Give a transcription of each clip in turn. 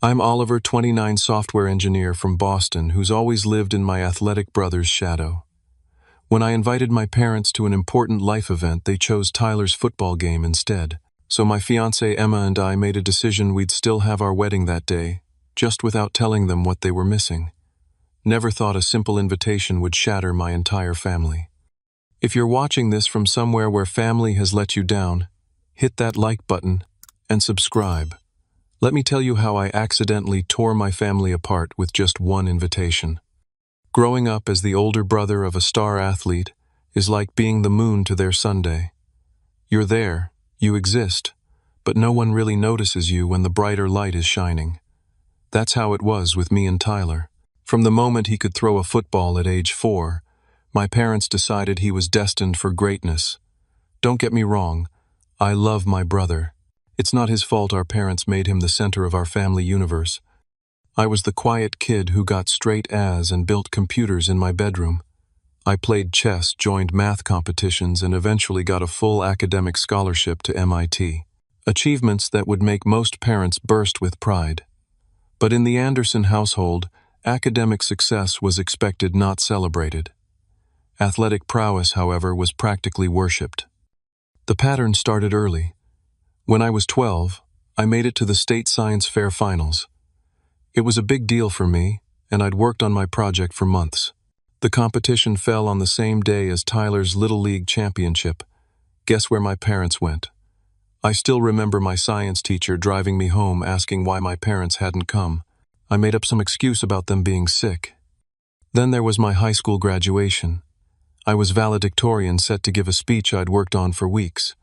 I'm Oliver, 29, software engineer from Boston, who's always lived in my athletic brother's shadow. When I invited my parents to an important life event, they chose Tyler's football game instead. So my fiancée Emma and I made a decision we'd still have our wedding that day, just without telling them what they were missing. Never thought a simple invitation would shatter my entire family. If you're watching this from somewhere where family has let you down, hit that like button and subscribe. Let me tell you how I accidentally tore my family apart with just one invitation. Growing up as the older brother of a star athlete is like being the moon to their Sunday. You're there, you exist, but no one really notices you when the brighter light is shining. That's how it was with me and Tyler. From the moment he could throw a football at age 4, my parents decided he was destined for greatness. Don't get me wrong, I love my brother. It's not his fault our parents made him the center of our family universe. I was the quiet kid who got straight A's and built computers in my bedroom. I played chess, joined math competitions, and eventually got a full academic scholarship to MIT. Achievements that would make most parents burst with pride. But in the Anderson household, academic success was expected, not celebrated. Athletic prowess, however, was practically worshipped. The pattern started early. When I was 12, I made it to the state science fair finals. It was a big deal for me, and I'd worked on my project for months. The competition fell on the same day as Tyler's Little League championship. Guess where my parents went? I still remember my science teacher driving me home asking why my parents hadn't come. I made up some excuse about them being sick. Then there was my high school graduation. I was valedictorian, set to give a speech I'd worked on for weeks.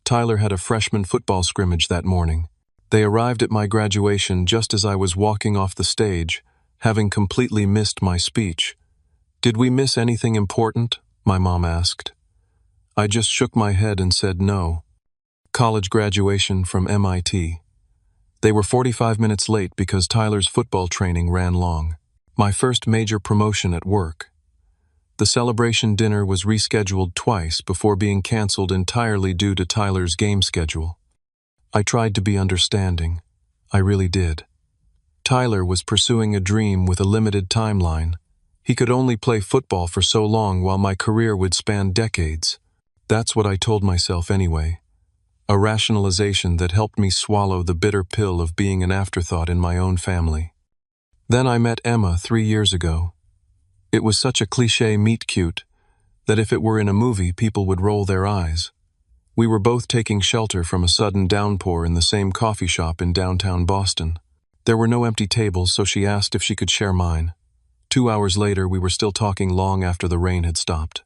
Tyler had a freshman football scrimmage that morning. They arrived at my graduation just as I was walking off the stage, having completely missed my speech. "Did we miss anything important?" my mom asked. I just shook my head and said no. College graduation from MIT. They were 45 minutes late because Tyler's football training ran long. My first major promotion at work. The celebration dinner was rescheduled twice before being canceled entirely due to Tyler's game schedule. I tried to be understanding. I really did. Tyler was pursuing a dream with a limited timeline. He could only play football for so long while my career would span decades. That's what I told myself anyway. A rationalization that helped me swallow the bitter pill of being an afterthought in my own family. Then I met Emma 3 years ago. It was such a cliché meet-cute that if it were in a movie, people would roll their eyes. We were both taking shelter from a sudden downpour in the same coffee shop in downtown Boston. There were no empty tables, so she asked if she could share mine. 2 hours later, we were still talking long after the rain had stopped.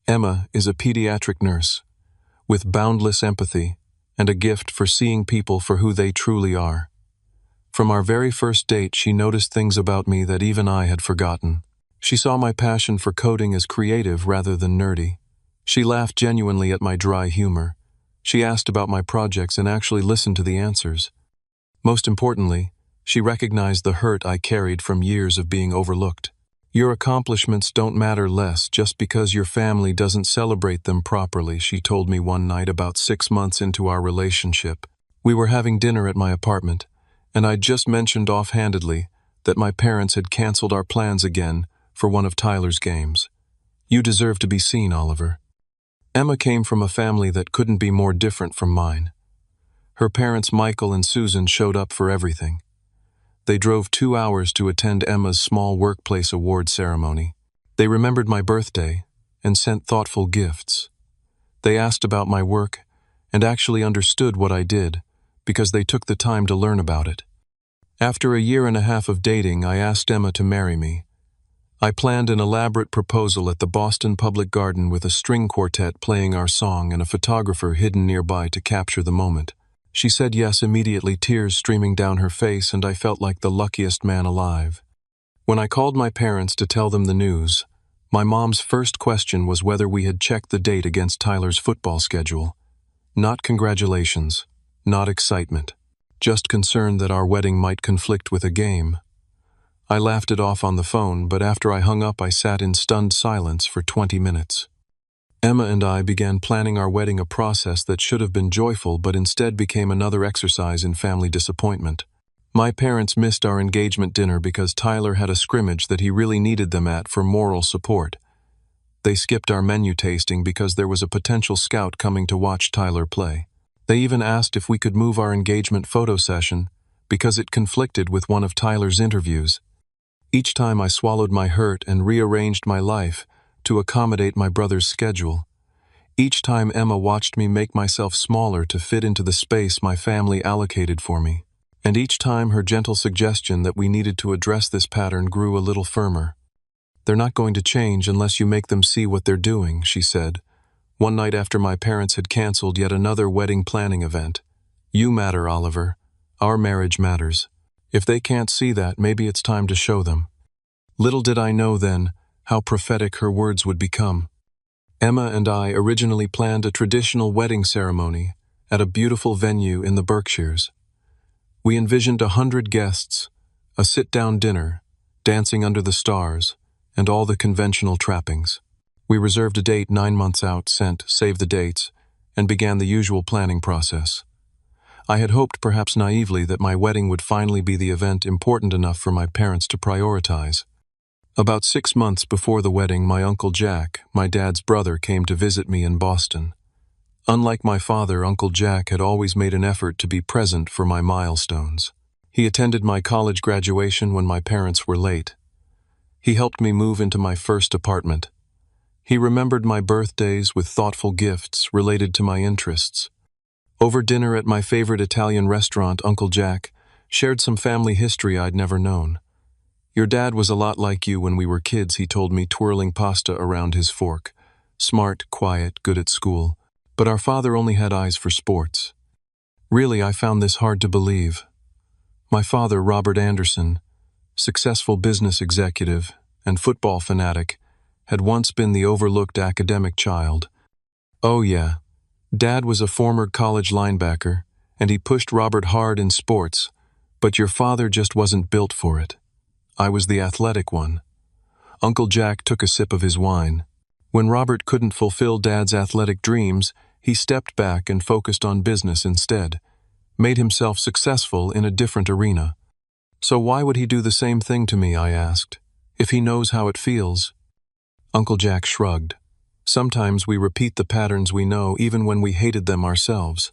Emma is a pediatric nurse, with boundless empathy and a gift for seeing people for who they truly are. From our very first date, she noticed things about me that even I had forgotten. She saw my passion for coding as creative rather than nerdy. She laughed genuinely at my dry humor. She asked about my projects and actually listened to the answers. Most importantly, she recognized the hurt I carried from years of being overlooked. "Your accomplishments don't matter less just because your family doesn't celebrate them properly," she told me one night about 6 months into our relationship. We were having dinner at my apartment, and I'd just mentioned offhandedly that my parents had canceled our plans again for one of Tyler's games. "You deserve to be seen, Oliver." Emma came from a family that couldn't be more different from mine. Her parents, Michael and Susan, showed up for everything. They drove 2 hours to attend Emma's small workplace award ceremony. They remembered my birthday and sent thoughtful gifts. They asked about my work and actually understood what I did because they took the time to learn about it. After a year and a half of dating, I asked Emma to marry me. I planned an elaborate proposal at the Boston Public Garden with a string quartet playing our song and a photographer hidden nearby to capture the moment. She said yes immediately, tears streaming down her face, and I felt like the luckiest man alive. When I called my parents to tell them the news, my mom's first question was whether we had checked the date against Tyler's football schedule. Not congratulations, not excitement, just concern that our wedding might conflict with a game. I laughed it off on the phone, but after I hung up, I sat in stunned silence for 20 minutes. Emma and I began planning our wedding, a process that should have been joyful but instead became another exercise in family disappointment. My parents missed our engagement dinner because Tyler had a scrimmage that he really needed them at for moral support. They skipped our menu tasting because there was a potential scout coming to watch Tyler play. They even asked if we could move our engagement photo session because it conflicted with one of Tyler's interviews. Each time I swallowed my hurt and rearranged my life to accommodate my brother's schedule. Each time Emma watched me make myself smaller to fit into the space my family allocated for me. And each time her gentle suggestion that we needed to address this pattern grew a little firmer. "They're not going to change unless you make them see what they're doing," she said, one night after my parents had canceled yet another wedding planning event. "You matter, Oliver. Our marriage matters. If they can't see that, maybe it's time to show them." Little did I know then how prophetic her words would become. Emma and I originally planned a traditional wedding ceremony at a beautiful venue in the Berkshires. We envisioned 100 guests, a sit-down dinner, dancing under the stars, and all the conventional trappings. We reserved a date 9 months out, sent save the dates, and began the usual planning process. I had hoped, perhaps naively, that my wedding would finally be the event important enough for my parents to prioritize. About 6 months before the wedding, my Uncle Jack, my dad's brother, came to visit me in Boston. Unlike my father, Uncle Jack had always made an effort to be present for my milestones. He attended my college graduation when my parents were late. He helped me move into my first apartment. He remembered my birthdays with thoughtful gifts related to my interests. Over dinner at my favorite Italian restaurant, Uncle Jack shared some family history I'd never known. "Your dad was a lot like you when we were kids," he told me, twirling pasta around his fork. "Smart, quiet, good at school. But our father only had eyes for sports." Really, I found this hard to believe. My father, Robert Anderson, successful business executive and football fanatic, had once been the overlooked academic child. Oh yeah, Dad was a former college linebacker, and he pushed Robert hard in sports, but your father just wasn't built for it. I was the athletic one. Uncle Jack took a sip of his wine. When Robert couldn't fulfill Dad's athletic dreams, he stepped back and focused on business instead, made himself successful in a different arena. "So why would he do the same thing to me?" I asked. "If he knows how it feels." Uncle Jack shrugged. "Sometimes we repeat the patterns we know even when we hated them ourselves.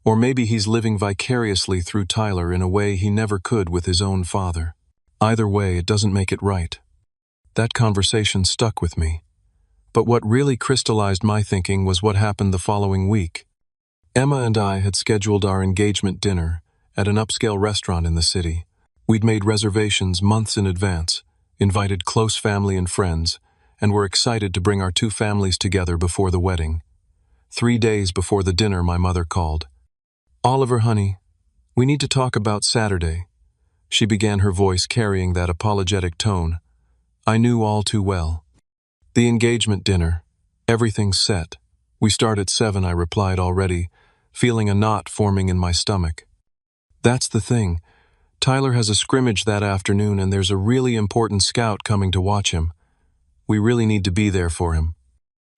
Or maybe he's living vicariously through Tyler in a way he never could with his own father. Either way, it doesn't make it right." That conversation stuck with me. But what really crystallized my thinking was what happened the following week. Emma and I had scheduled our engagement dinner at an upscale restaurant in the city. We'd made reservations months in advance, invited close family and friends, and were excited to bring our two families together before the wedding. 3 days before the dinner, my mother called. "Oliver, honey, we need to talk about Saturday." She began, her voice carrying that apologetic tone I knew all too well. "The engagement dinner. Everything's set. We start at 7, I replied, already feeling a knot forming in my stomach. "That's the thing. Tyler has a scrimmage that afternoon and there's a really important scout coming to watch him. We really need to be there for him.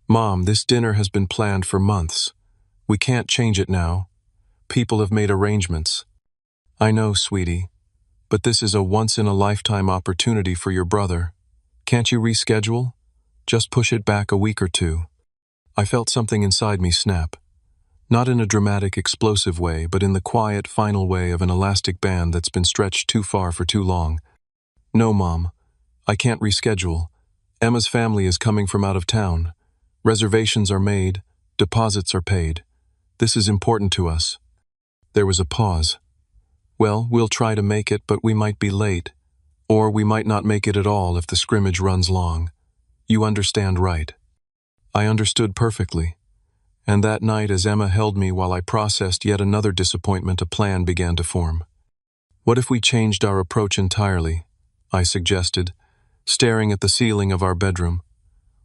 Mom, this dinner has been planned for months. We can't change it now. People have made arrangements." "I know, sweetie, but this is a once-in-a-lifetime opportunity for your brother. Can't you reschedule? Just push it back a week or 2. I felt something inside me snap. Not in a dramatic, explosive way, but in the quiet, final way of an elastic band that's been stretched too far for too long. "No, Mom, I can't reschedule. Emma's family is coming from out of town. Reservations are made, deposits are paid. This is important to us." There was a pause. "Well, we'll try to make it, but we might be late. Or we might not make it at all if the scrimmage runs long. You understand, right?" I understood perfectly. And that night, as Emma held me while I processed yet another disappointment, a plan began to form. "What if we changed our approach entirely?" I suggested, staring at the ceiling of our bedroom.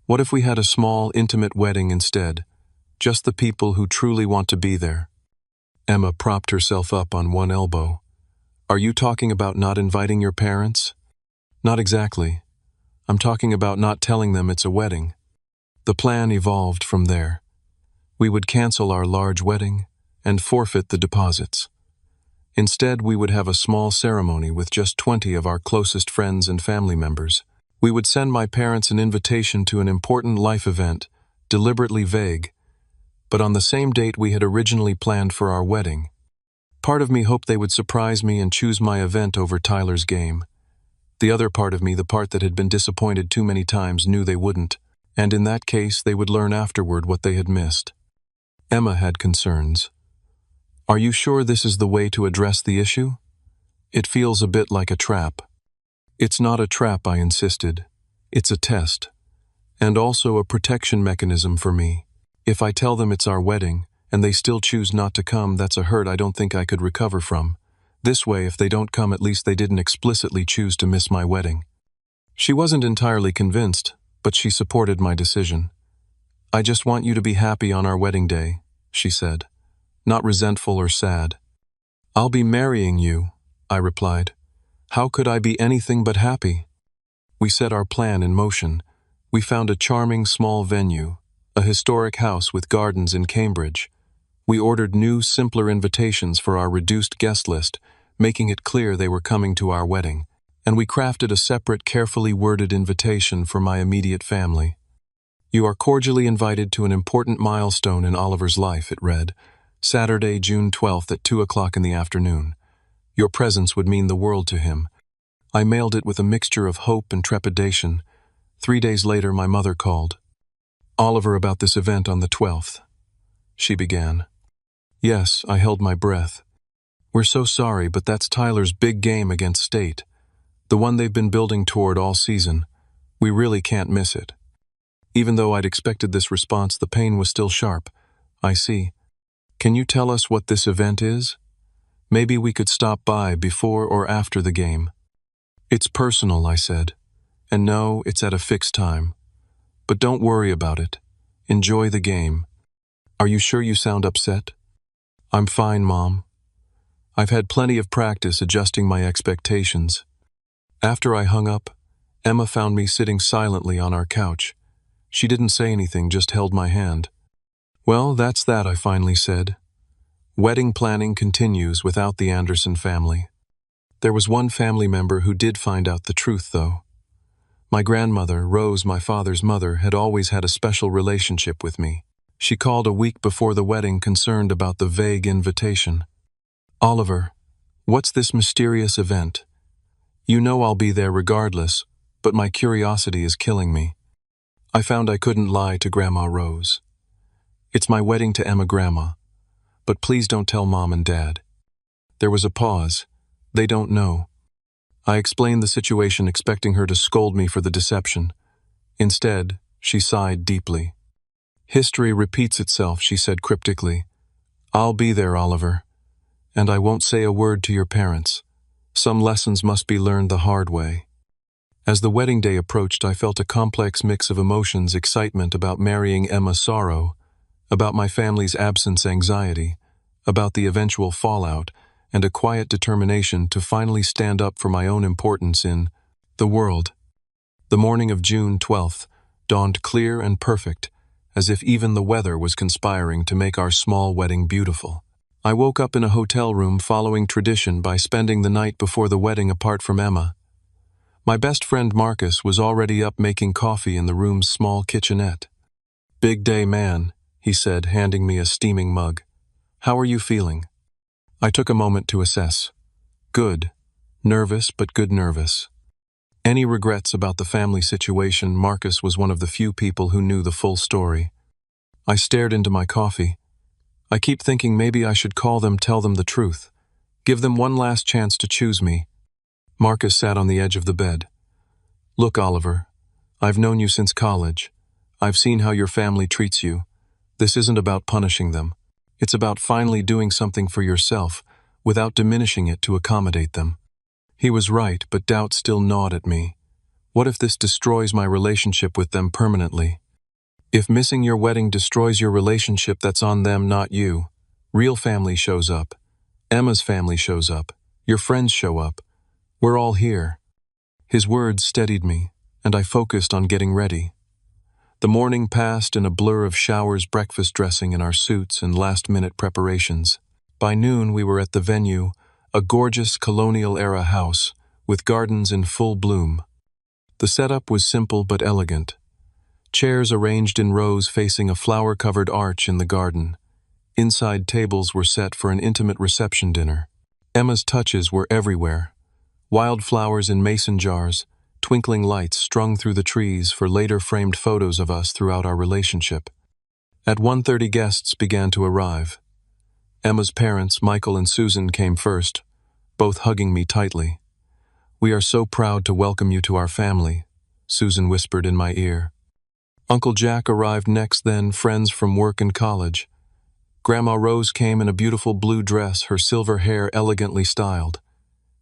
"What if we had a small, intimate wedding instead? Just the people who truly want to be there." Emma propped herself up on one elbow. "Are you talking about not inviting your parents?" "Not exactly. I'm talking about not telling them it's a wedding." The plan evolved from there. We would cancel our large wedding and forfeit the deposits. Instead, we would have a small ceremony with just 20 of our closest friends and family members. We would send my parents an invitation to an important life event, deliberately vague, but on the same date we had originally planned for our wedding. Part of me hoped they would surprise me and choose my event over Tyler's game. The other part of me, the part that had been disappointed too many times, knew they wouldn't, and in that case they would learn afterward what they had missed. Emma had concerns. "Are you sure this is the way to address the issue? It feels a bit like a trap." "It's not a trap," I insisted. "It's a test. And also a protection mechanism for me. If I tell them it's our wedding, and they still choose not to come, that's a hurt I don't think I could recover from. This way, if they don't come, at least they didn't explicitly choose to miss my wedding." She wasn't entirely convinced, but she supported my decision. "I just want you to be happy on our wedding day," she said. "Not resentful or sad." "I'll be marrying you," I replied. "How could I be anything but happy?" We set our plan in motion. We found a charming small venue, a historic house with gardens in Cambridge. We ordered new, simpler invitations for our reduced guest list, making it clear they were coming to our wedding, and we crafted a separate, carefully worded invitation for my immediate family. "You are cordially invited to an important milestone in Oliver's life," it read. "Saturday, June 12th at 2 o'clock in the afternoon. Your presence would mean the world to him." I mailed it with a mixture of hope and trepidation. 3 days later, my mother called. "Oliver, about this event on the 12th. She began. Yes, I held my breath. "We're so sorry, but that's Tyler's big game against State. The one they've been building toward all season. We really can't miss it." Even though I'd expected this response, the pain was still sharp. "I see. Can you tell us what this event is? Maybe we could stop by before or after the game." "It's personal," I said. "And no, it's at a fixed time. But don't worry about it. Enjoy the game. Are you sure you sound upset?" "I'm fine, Mom. I've had plenty of practice adjusting my expectations." After I hung up, Emma found me sitting silently on our couch. She didn't say anything, just held my hand. "Well, that's that," I finally said. "Wedding planning continues without the Anderson family." There was one family member who did find out the truth, though. My grandmother, Rose, my father's mother, had always had a special relationship with me. She called a week before the wedding, concerned about the vague invitation. "Oliver, what's this mysterious event? You know I'll be there regardless, but my curiosity is killing me." I found I couldn't lie to Grandma Rose. "It's my wedding to Emma, Grandma. But please don't tell Mom and Dad." There was a pause. "They don't know." I explained the situation, expecting her to scold me for the deception. Instead, she sighed deeply. "History repeats itself," she said cryptically. "I'll be there, Oliver. And I won't say a word to your parents. Some lessons must be learned the hard way." As the wedding day approached, I felt a complex mix of emotions: excitement about marrying Emma, sorrow about my family's absence, anxiety about the eventual fallout, and a quiet determination to finally stand up for my own importance in the world. The morning of June 12th dawned clear and perfect, as if even the weather was conspiring to make our small wedding beautiful. I woke up in a hotel room, following tradition by spending the night before the wedding apart from Emma. My best friend Marcus was already up making coffee in the room's small kitchenette. "Big day, man," he said, handing me a steaming mug. "How are you feeling?" I took a moment to assess. Good. Nervous, but good nervous. Any regrets about the family situation? Marcus was one of the few people who knew the full story. I stared into my coffee. I keep thinking maybe I should call them, tell them the truth. Give them one last chance to choose me. Marcus sat on the edge of the bed. "Look, Oliver, I've known you since college. I've seen how your family treats you. This isn't about punishing them. It's about finally doing something for yourself, without diminishing it to accommodate them." He was right, but doubt still gnawed at me. What if this destroys my relationship with them permanently? If missing your wedding destroys your relationship, that's on them, not you. Real family shows up. Emma's family shows up. Your friends show up. We're all here. His words steadied me, and I focused on getting ready. The morning passed in a blur of showers, breakfast dressing in our suits, and last-minute preparations. By noon, we were at the venue, a gorgeous colonial-era house with gardens in full bloom. The setup was simple but elegant. Chairs arranged in rows facing a flower-covered arch in the garden. Inside tables were set for an intimate reception dinner. Emma's touches were everywhere. Wildflowers in mason jars, twinkling lights strung through the trees for later framed photos of us throughout our relationship. At 1:30 guests began to arrive. Emma's parents, Michael and Susan, came first, both hugging me tightly. "We are so proud to welcome you to our family," Susan whispered in my ear. Uncle Jack arrived next, then friends from work and college. Grandma Rose came in a beautiful blue dress, her silver hair elegantly styled.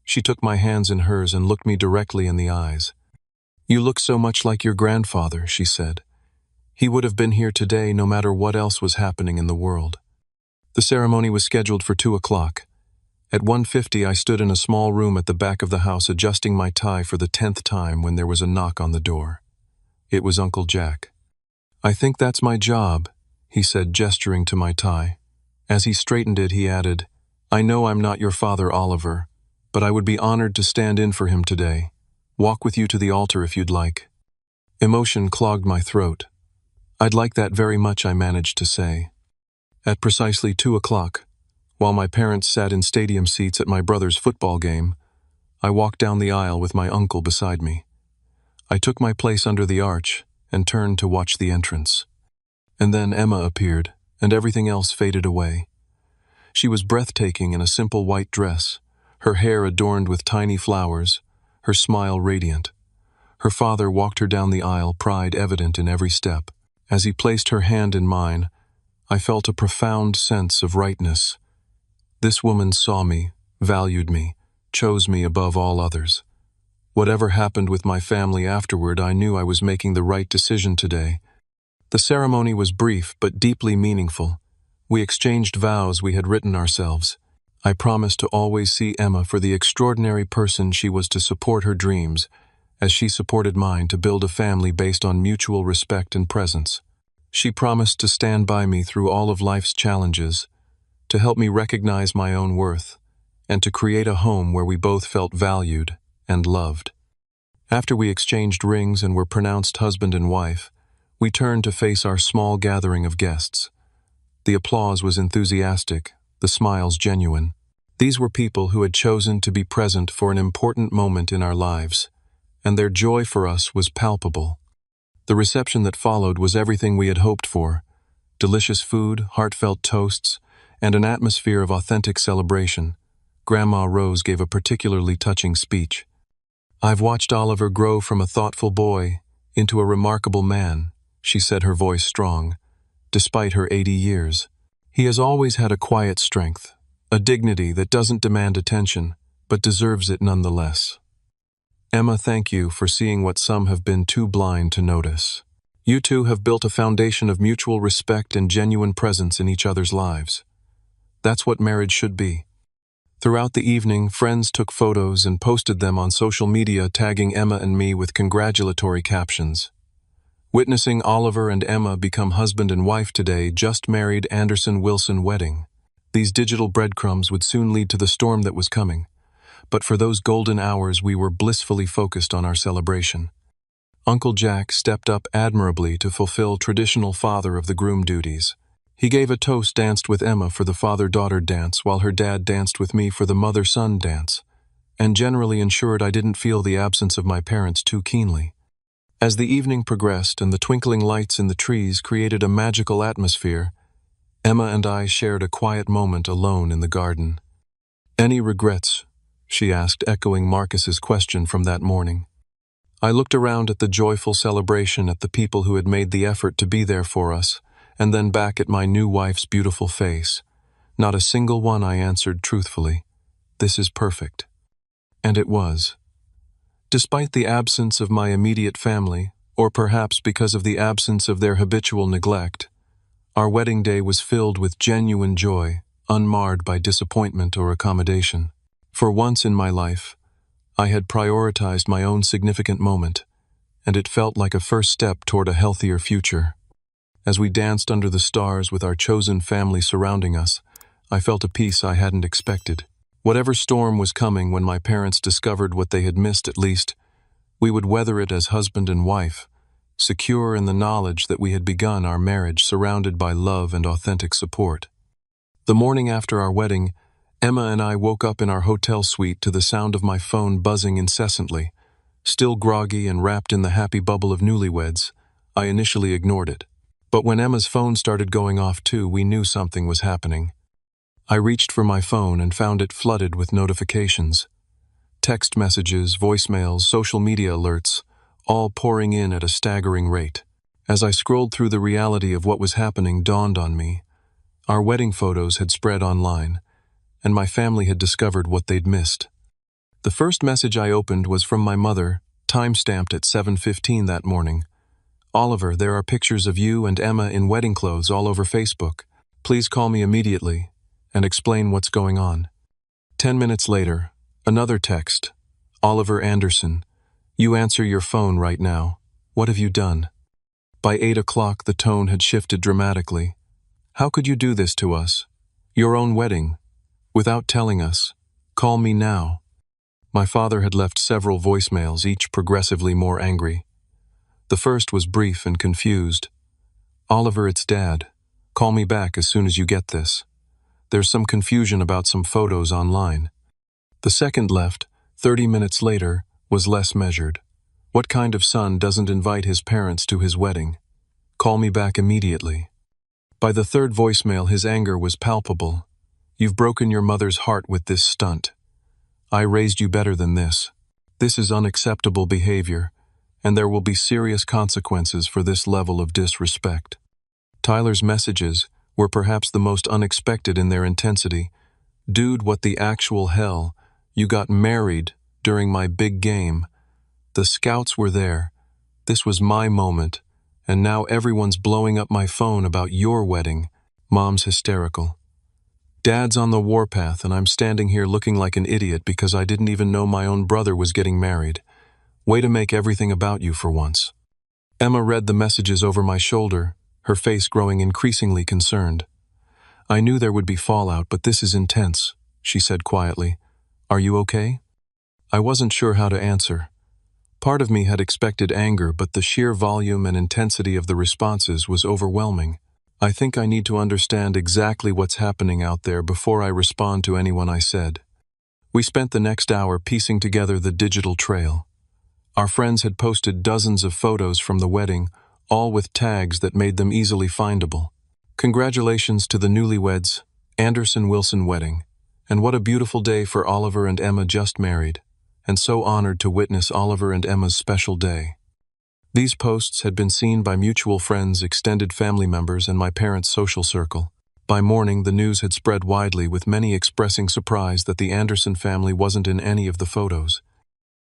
She took my hands in hers and looked me directly in the eyes. "You look so much like your grandfather," she said. "He would have been here today no matter what else was happening in the world." The ceremony was scheduled for 2 o'clock. At 1:50 I stood in a small room at the back of the house adjusting my tie for the 10th time when there was a knock on the door. It was Uncle Jack. "I think that's my job," he said, gesturing to my tie. As he straightened it, he added, "I know I'm not your father, Oliver, but I would be honored to stand in for him today. Walk with you to the altar if you'd like." Emotion clogged my throat. "I'd like that very much," I managed to say. At precisely 2 o'clock, while my parents sat in stadium seats at my brother's football game, I walked down the aisle with my uncle beside me. I took my place under the arch and turned to watch the entrance. And then Emma appeared, and everything else faded away. She was breathtaking in a simple white dress, her hair adorned with tiny flowers, her smile radiant. Her father walked her down the aisle, pride evident in every step. As he placed her hand in mine, I felt a profound sense of rightness. This woman saw me, valued me, chose me above all others. Whatever happened with my family afterward, I knew I was making the right decision today. The ceremony was brief but deeply meaningful. We exchanged vows we had written ourselves. I promised to always see Emma for the extraordinary person she was, to support her dreams, as she supported mine, to build a family based on mutual respect and presence. She promised to stand by me through all of life's challenges, to help me recognize my own worth, and to create a home where we both felt valued and loved. After we exchanged rings and were pronounced husband and wife, we turned to face our small gathering of guests. The applause was enthusiastic, the smiles genuine. These were people who had chosen to be present for an important moment in our lives, and their joy for us was palpable. The reception that followed was everything we had hoped for: delicious food, heartfelt toasts, and an atmosphere of authentic celebration. Grandma Rose gave a particularly touching speech. "I've watched Oliver grow from a thoughtful boy into a remarkable man," she said, her voice strong. "Despite her 80 years, he has always had a quiet strength, a dignity that doesn't demand attention, but deserves it nonetheless. Emma, thank you for seeing what some have been too blind to notice. You two have built a foundation of mutual respect and genuine presence in each other's lives. That's what marriage should be." Throughout the evening, friends took photos and posted them on social media, tagging Emma and me with congratulatory captions. Witnessing Oliver and Emma become husband and wife today, just married Anderson Wilson wedding. These digital breadcrumbs would soon lead to the storm that was coming. But for those golden hours, we were blissfully focused on our celebration. Uncle Jack stepped up admirably to fulfill traditional father of the groom duties. He gave a toast, danced with Emma for the father-daughter dance, while her dad danced with me for the mother-son dance, and generally ensured I didn't feel the absence of my parents too keenly. As the evening progressed and the twinkling lights in the trees created a magical atmosphere, Emma and I shared a quiet moment alone in the garden. "Any regrets?" she asked, echoing Marcus's question from that morning. I looked around at the joyful celebration, at the people who had made the effort to be there for us, and then back at my new wife's beautiful face. "Not a single one," I answered truthfully. "This is perfect." And it was. Despite the absence of my immediate family, or perhaps because of the absence of their habitual neglect, our wedding day was filled with genuine joy, unmarred by disappointment or accommodation. For once in my life, I had prioritized my own significant moment, and it felt like a first step toward a healthier future. As we danced under the stars with our chosen family surrounding us, I felt a peace I hadn't expected. Whatever storm was coming when my parents discovered what they had missed, at least, we would weather it as husband and wife, secure in the knowledge that we had begun our marriage surrounded by love and authentic support. The morning after our wedding, Emma and I woke up in our hotel suite to the sound of my phone buzzing incessantly. Still groggy and wrapped in the happy bubble of newlyweds, I initially ignored it. But when Emma's phone started going off too, we knew something was happening. I reached for my phone and found it flooded with notifications. Text messages, voicemails, social media alerts, all pouring in at a staggering rate. As I scrolled through, the reality of what was happening dawned on me. Our wedding photos had spread online, and my family had discovered what they'd missed. The first message I opened was from my mother, time-stamped at 7:15 that morning. "Oliver, there are pictures of you and Emma in wedding clothes all over Facebook. Please call me immediately and explain what's going on." 10 minutes later, another text. "Oliver Anderson, you answer your phone right now. What have you done?" By 8 o'clock, the tone had shifted dramatically. "How could you do this to us? Your own wedding. Without telling us. Call me now." My father had left several voicemails, each progressively more angry. The first was brief and confused. "Oliver, it's Dad. Call me back as soon as you get this. There's some confusion about some photos online." The second, left 30 minutes later, was less measured. "What kind of son doesn't invite his parents to his wedding? Call me back immediately." By the third voicemail, his anger was palpable. "You've broken your mother's heart with this stunt. I raised you better than this. This is unacceptable behavior, and there will be serious consequences for this level of disrespect." Tyler's messages were perhaps the most unexpected in their intensity. "Dude, what the actual hell? You got married during my big game. The scouts were there. This was my moment, and now everyone's blowing up my phone about your wedding. Mom's hysterical. Dad's on the warpath, and I'm standing here looking like an idiot because I didn't even know my own brother was getting married. Way to make everything about you for once." Emma read the messages over my shoulder, her face growing increasingly concerned. "I knew there would be fallout, but this is intense," she said quietly. "Are you okay?" I wasn't sure how to answer. Part of me had expected anger, but the sheer volume and intensity of the responses was overwhelming. "I think I need to understand exactly what's happening out there before I respond to anyone," I said. We spent the next hour piecing together the digital trail. Our friends had posted dozens of photos from the wedding, all with tags that made them easily findable. "Congratulations to the newlyweds, Anderson Wilson wedding. And what a beautiful day for Oliver and Emma, just married. And so honored to witness Oliver and Emma's special day." These posts had been seen by mutual friends, extended family members, and my parents' social circle. By morning, the news had spread widely, with many expressing surprise that the Anderson family wasn't in any of the photos.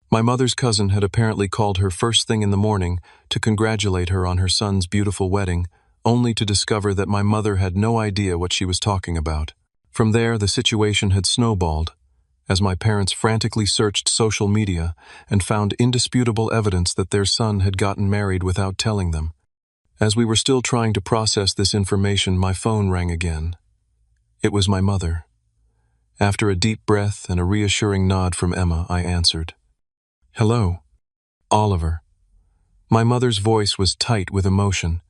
My mother's cousin had apparently called her first thing in the morning to congratulate her on her son's beautiful wedding, only to discover that my mother had no idea what she was talking about. From there, the situation had snowballed, as my parents frantically searched social media and found indisputable evidence that their son had gotten married without telling them. As we were still trying to process this information, my phone rang again. It was my mother. After a deep breath and a reassuring nod from Emma, I answered. "Hello, Oliver." My mother's voice was tight with emotion.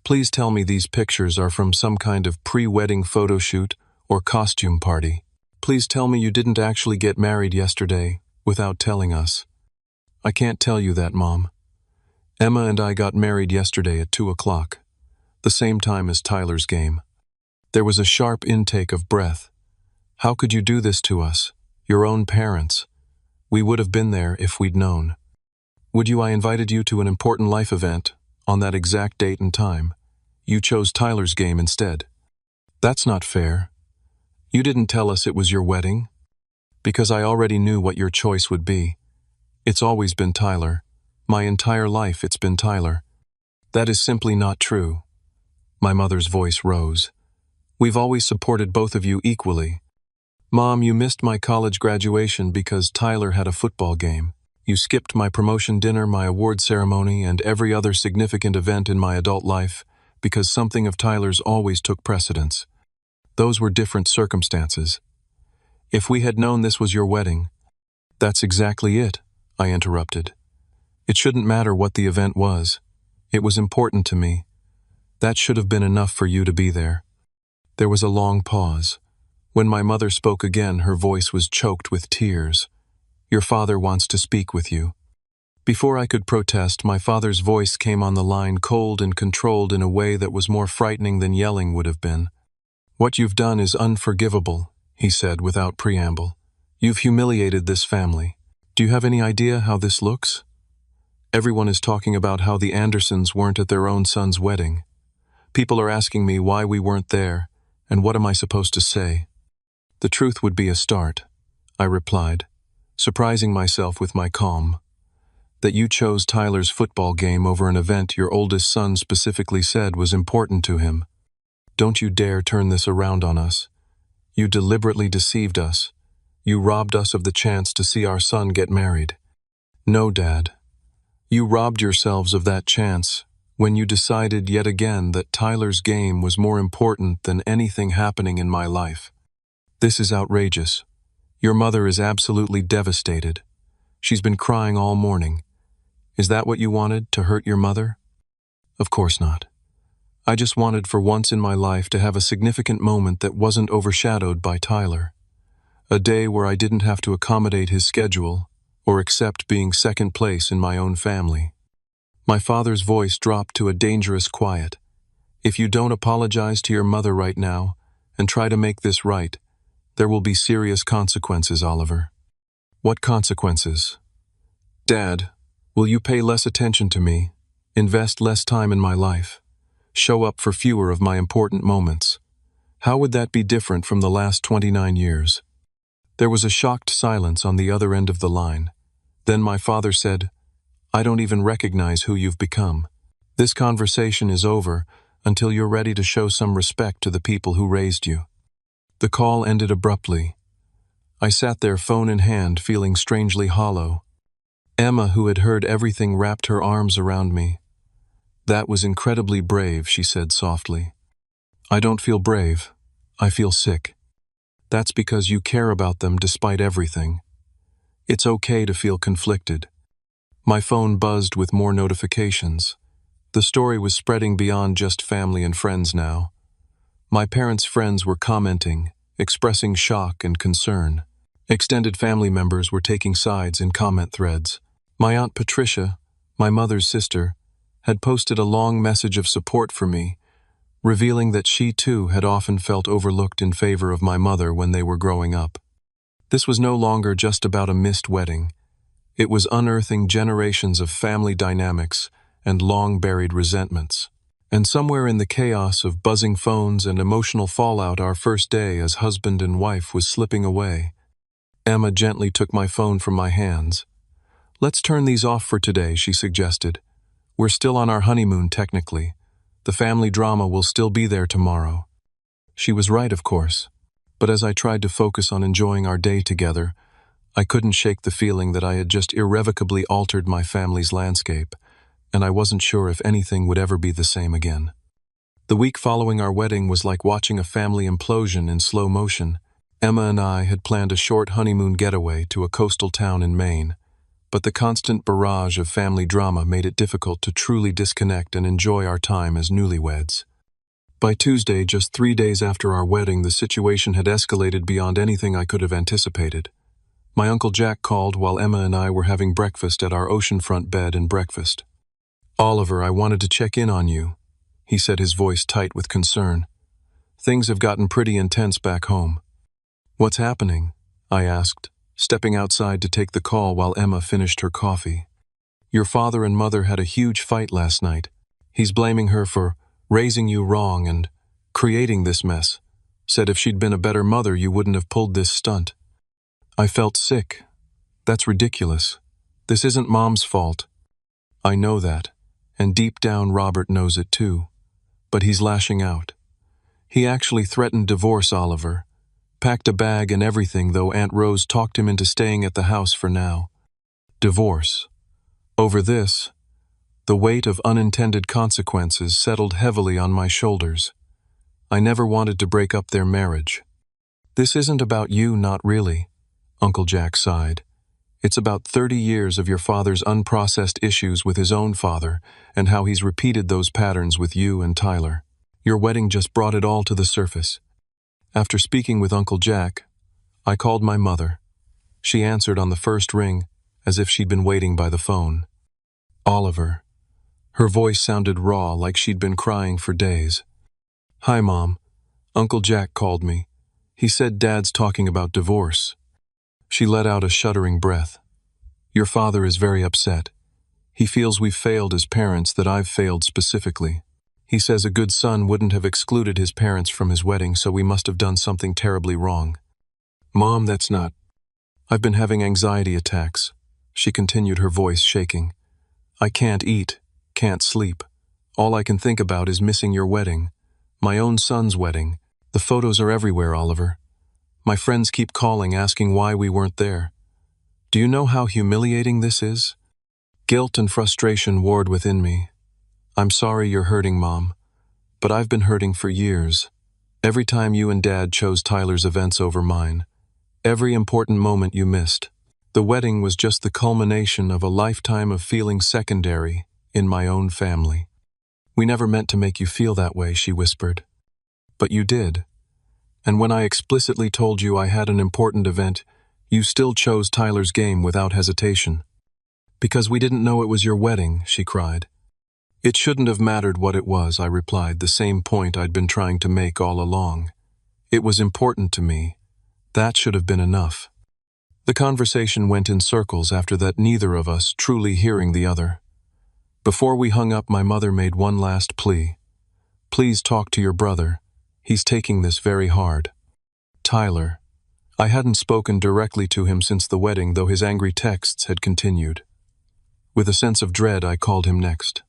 "Please tell me these pictures are from some kind of pre-wedding photo shoot or costume party. Please tell me you didn't actually get married yesterday without telling us." "I can't tell you that, Mom. Emma and I got married yesterday at 2 o'clock, the same time as Tyler's game." There was a sharp intake of breath. "How could you do this to us? Your own parents. We would have been there if we'd known. Would you? I invited you to an important life event on that exact date and time. You chose Tyler's game instead. That's not fair. You didn't tell us it was your wedding, because I already knew what your choice would be. It's always been Tyler. My entire life it's been Tyler." "That is simply not true." My mother's voice rose. "We've always supported both of you equally. Mom, you missed my college graduation because Tyler had a football game. You skipped my promotion dinner, my award ceremony, and every other significant event in my adult life because something of Tyler's always took precedence. Those were different circumstances. If we had known this was your wedding. That's exactly it, I interrupted. It shouldn't matter what the event was. It was important to me. That should have been enough for you to be there. There was a long pause. When my mother spoke again, her voice was choked with tears. Your father wants to speak with you. Before I could protest, my father's voice came on the line, cold and controlled in a way that was more frightening than yelling would have been. What you've done is unforgivable, he said without preamble. You've humiliated this family. Do you have any idea how this looks? Everyone is talking about how the Andersons weren't at their own son's wedding. People are asking me why we weren't there, and what am I supposed to say? The truth would be a start, I replied, surprising myself with my calm. That you chose Tyler's football game over an event your oldest son specifically said was important to him. Don't you dare turn this around on us. You deliberately deceived us. You robbed us of the chance to see our son get married. No, Dad. You robbed yourselves of that chance when you decided yet again that Tyler's game was more important than anything happening in my life. This is outrageous. Your mother is absolutely devastated. She's been crying all morning. Is that what you wanted, to hurt your mother? Of course not. I just wanted for once in my life to have a significant moment that wasn't overshadowed by Tyler. A day where I didn't have to accommodate his schedule or accept being second place in my own family. My father's voice dropped to a dangerous quiet. If you don't apologize to your mother right now and try to make this right, there will be serious consequences, Oliver. What consequences? Dad, will you pay less attention to me, invest less time in my life, show up for fewer of my important moments? How would that be different from the last 29 years? There was a shocked silence on the other end of the line. Then my father said, I don't even recognize who you've become. This conversation is over until you're ready to show some respect to the people who raised you. The call ended abruptly. I sat there, phone in hand, feeling strangely hollow. Emma, who had heard everything, wrapped her arms around me. That was incredibly brave, she said softly. I don't feel brave. I feel sick. That's because you care about them despite everything. It's okay to feel conflicted. My phone buzzed with more notifications. The story was spreading beyond just family and friends now. My parents' friends were commenting, expressing shock and concern. Extended family members were taking sides in comment threads. My Aunt Patricia, my mother's sister, had posted a long message of support for me, revealing that she too had often felt overlooked in favor of my mother when they were growing up. This was no longer just about a missed wedding. It was unearthing generations of family dynamics and long-buried resentments. And somewhere in the chaos of buzzing phones and emotional fallout, our first day as husband and wife was slipping away. Emma gently took my phone from my hands. Let's turn these off for today, she suggested. We're still on our honeymoon, technically. The family drama will still be there tomorrow. She was right, of course. But as I tried to focus on enjoying our day together, I couldn't shake the feeling that I had just irrevocably altered my family's landscape, and I wasn't sure if anything would ever be the same again. The week following our wedding was like watching a family implosion in slow motion. Emma and I had planned a short honeymoon getaway to a coastal town in Maine, but the constant barrage of family drama made it difficult to truly disconnect and enjoy our time as newlyweds. By Tuesday, just 3 days after our wedding, the situation had escalated beyond anything I could have anticipated. My Uncle Jack called while Emma and I were having breakfast at our oceanfront bed and breakfast. Oliver, I wanted to check in on you, he said, his voice tight with concern. Things have gotten pretty intense back home. What's happening? I asked, stepping outside to take the call while Emma finished her coffee. Your father and mother had a huge fight last night. He's blaming her for raising you wrong and creating this mess. Said if she'd been a better mother, you wouldn't have pulled this stunt. I felt sick. That's ridiculous. This isn't Mom's fault. I know that, and deep down Robert knows it too. But he's lashing out. He actually threatened divorce, Oliver. Packed a bag and everything, though Aunt Rose talked him into staying at the house for now. Divorce. Over this, the weight of unintended consequences settled heavily on my shoulders. I never wanted to break up their marriage. This isn't about you, not really, Uncle Jack sighed. It's about 30 years of your father's unprocessed issues with his own father and how he's repeated those patterns with you and Tyler. Your wedding just brought it all to the surface. After speaking with Uncle Jack, I called my mother. She answered on the first ring, as if she'd been waiting by the phone. Oliver. Her voice sounded raw, like she'd been crying for days. Hi, Mom. Uncle Jack called me. He said Dad's talking about divorce. She let out a shuddering breath. Your father is very upset. He feels we've failed as parents, that I've failed specifically. He says a good son wouldn't have excluded his parents from his wedding, so we must have done something terribly wrong. Mom, that's not. I've been having anxiety attacks, she continued, her voice shaking. I can't eat, can't sleep. All I can think about is missing your wedding. My own son's wedding. The photos are everywhere, Oliver. My friends keep calling, asking why we weren't there. Do you know how humiliating this is? Guilt and frustration warred within me. I'm sorry you're hurting, Mom, but I've been hurting for years. Every time you and Dad chose Tyler's events over mine. Every important moment you missed. The wedding was just the culmination of a lifetime of feeling secondary in my own family. We never meant to make you feel that way, she whispered. But you did. And when I explicitly told you I had an important event, you still chose Tyler's game without hesitation. Because we didn't know it was your wedding, she cried. It shouldn't have mattered what it was, I replied, the same point I'd been trying to make all along. It was important to me. That should have been enough. The conversation went in circles after that, neither of us truly hearing the other. Before we hung up, my mother made one last plea. Please talk to your brother. He's taking this very hard. Tyler. I hadn't spoken directly to him since the wedding, though his angry texts had continued. With a sense of dread, I called him next.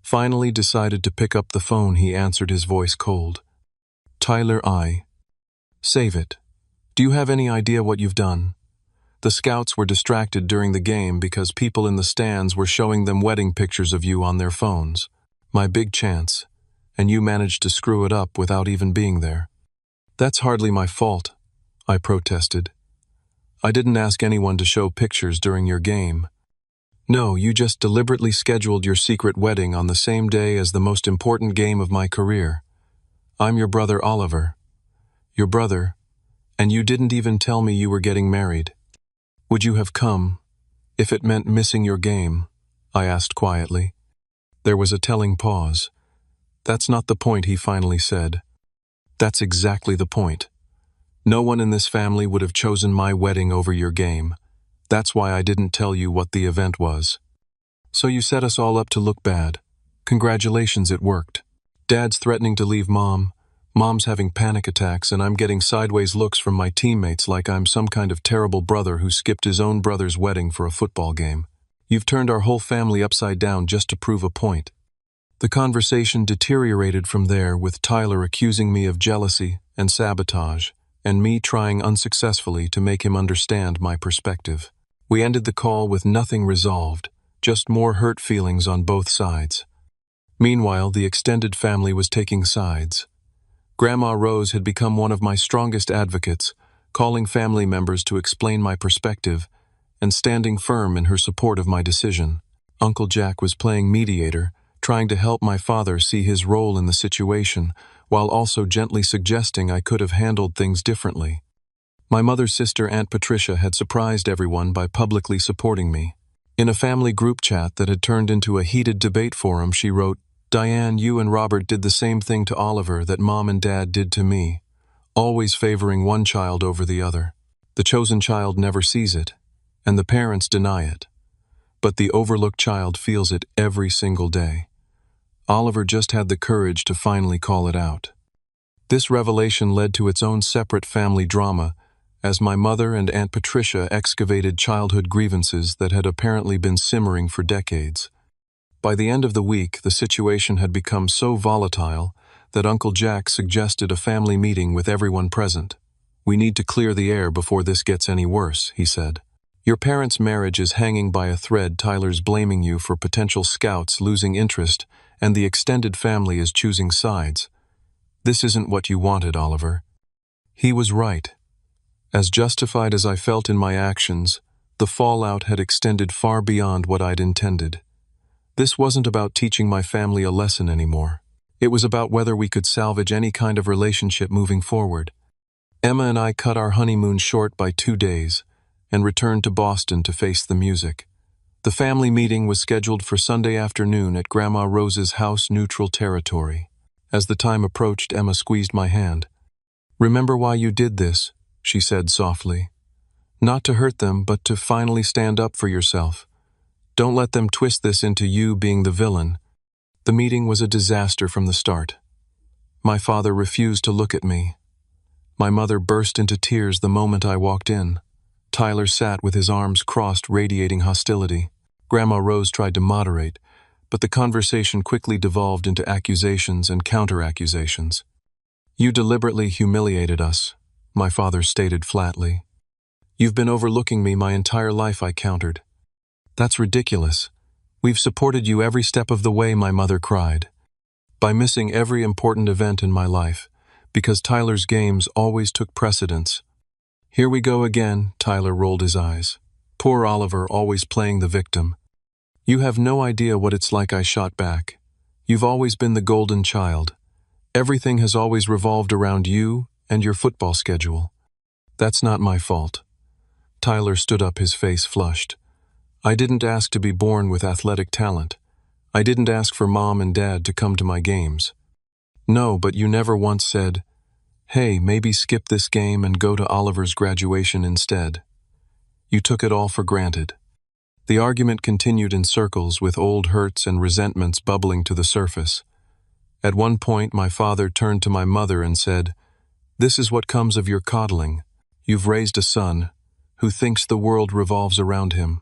Finally decided to pick up the phone, he answered, his voice cold. Tyler, Save it. Do you have any idea what you've done? The scouts were distracted during the game because people in the stands were showing them wedding pictures of you on their phones. My big chance. And you managed to screw it up without even being there. That's hardly my fault, I protested. I didn't ask anyone to show pictures during your game. No, you just deliberately scheduled your secret wedding on the same day as the most important game of my career. I'm your brother Oliver. Your brother, and you didn't even tell me you were getting married. Would you have come if it meant missing your game? I asked quietly. There was a telling pause. That's not the point, he finally said. That's exactly the point. No one in this family would have chosen my wedding over your game. That's why I didn't tell you what the event was. So you set us all up to look bad. Congratulations, it worked. Dad's threatening to leave Mom. Mom's having panic attacks, and I'm getting sideways looks from my teammates like I'm some kind of terrible brother who skipped his own brother's wedding for a football game. You've turned our whole family upside down just to prove a point. The conversation deteriorated from there, with Tyler accusing me of jealousy and sabotage, and me trying unsuccessfully to make him understand my perspective. We ended the call with nothing resolved, just more hurt feelings on both sides. Meanwhile, the extended family was taking sides. Grandma Rose had become one of my strongest advocates, calling family members to explain my perspective and standing firm in her support of my decision. Uncle Jack was playing mediator, trying to help my father see his role in the situation, while also gently suggesting I could have handled things differently. My mother's sister, Aunt Patricia, had surprised everyone by publicly supporting me. In a family group chat that had turned into a heated debate forum, she wrote, Diane, you and Robert did the same thing to Oliver that Mom and Dad did to me, always favoring one child over the other. The chosen child never sees it, and the parents deny it. But the overlooked child feels it every single day. Oliver just had the courage to finally call it out. This revelation led to its own separate family drama, as my mother and Aunt Patricia excavated childhood grievances that had apparently been simmering for decades. By the end of the week, the situation had become so volatile that Uncle Jack suggested a family meeting with everyone present. We need to clear the air before this gets any worse, he said. Your parents' marriage is hanging by a thread. Tyler's blaming you for potential scouts losing interest, and the extended family is choosing sides. This isn't what you wanted, Oliver. He was right. As justified as I felt in my actions, the fallout had extended far beyond what I'd intended. This wasn't about teaching my family a lesson anymore. It was about whether we could salvage any kind of relationship moving forward. Emma and I cut our honeymoon short by 2 days and returned to Boston to face the music. The family meeting was scheduled for Sunday afternoon at Grandma Rose's house, neutral territory. As the time approached, Emma squeezed my hand. "Remember why you did this," she said softly. "Not to hurt them, but to finally stand up for yourself. Don't let them twist this into you being the villain." The meeting was a disaster from the start. My father refused to look at me. My mother burst into tears the moment I walked in. Tyler sat with his arms crossed, radiating hostility. Grandma Rose tried to moderate, but the conversation quickly devolved into accusations and counter-accusations. "You deliberately humiliated us," my father stated flatly. "You've been overlooking me my entire life," I countered. "That's ridiculous. We've supported you every step of the way," my mother cried. "By missing every important event in my life, because Tyler's games always took precedence." "Here we go again," Tyler rolled his eyes. "Poor Oliver, always playing the victim." "You have no idea what it's like," I shot back. "You've always been the golden child. Everything has always revolved around you and your football schedule." "That's not my fault." Tyler stood up, his face flushed. "I didn't ask to be born with athletic talent. I didn't ask for Mom and Dad to come to my games." "No, but you never once said, 'Hey, maybe skip this game and go to Oliver's graduation instead.' You took it all for granted." The argument continued in circles, with old hurts and resentments bubbling to the surface. At one point, my father turned to my mother and said, "This is what comes of your coddling. You've raised a son who thinks the world revolves around him."